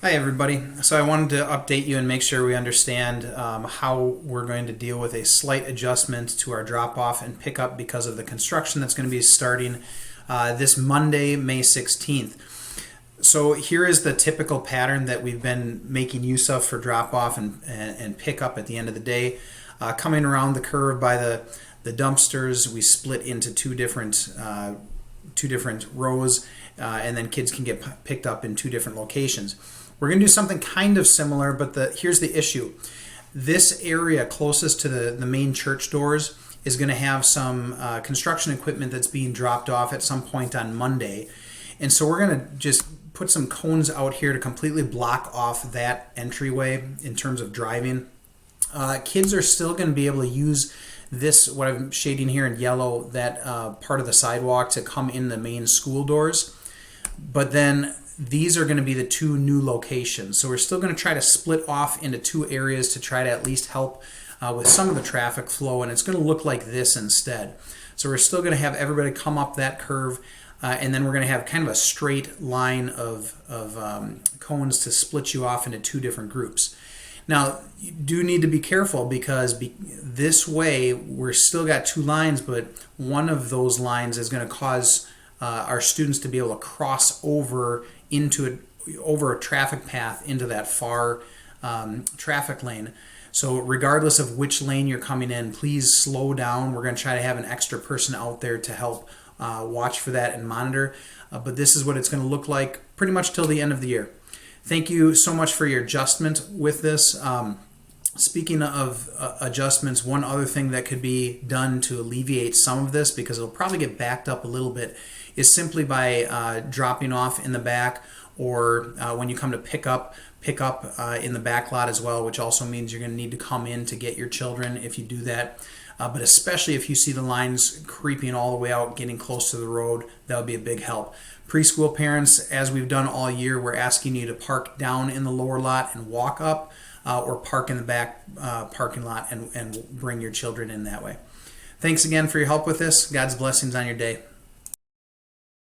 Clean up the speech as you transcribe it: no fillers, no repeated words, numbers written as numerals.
Hi, everybody. So I wanted to update you and make sure we understand how we're going to deal with a slight adjustment to our drop-off and pickup because of the construction that's going to be starting this Monday, May 16th. So here is the typical pattern that we've been making use of for drop-off and pickup at the end of the day. Coming around the curve by the dumpsters, we split into two different rows, and then kids can get picked up in two different locations. We're going to do something kind of similar, but here's the issue. This area closest to the main church doors is going to have some construction equipment that's being dropped off at some point on Monday. And so we're going to just put some cones out here to completely block off that entryway in terms of driving. Kids are still going to be able to use this, what I'm shading here in yellow, that part of the sidewalk to come in the main school doors. But then these are going to be the two new locations. So we're still going to try to split off into two areas to try to at least help with some of the traffic flow, and it's going to look like this instead. So we're still going to have everybody come up that curve, and then we're going to have kind of a straight line of cones to split you off into two different groups. Now, you do need to be careful because this way we're still got two lines, but one of those lines is going to cause our students to be able to cross over over a traffic path into that far traffic lane. So regardless of which lane you're coming in, please slow down. We're going to try to have an extra person out there to help watch for that and monitor. But this is what it's going to look like pretty much till the end of the year. Thank you so much for your adjustment with this. Speaking of adjustments, one other thing that could be done to alleviate some of this, because it'll probably get backed up a little bit, is simply by dropping off in the back, or when you come to pick up in the back lot as well, which also means you're going to need to come in to get your children if you do that. But especially if you see the lines creeping all the way out, getting close to the road, that would be a big help. Preschool parents, as we've done all year, we're asking you to park down in the lower lot and walk up, or park in the back parking lot and bring your children in that way. Thanks again for your help with this. God's blessings on your day.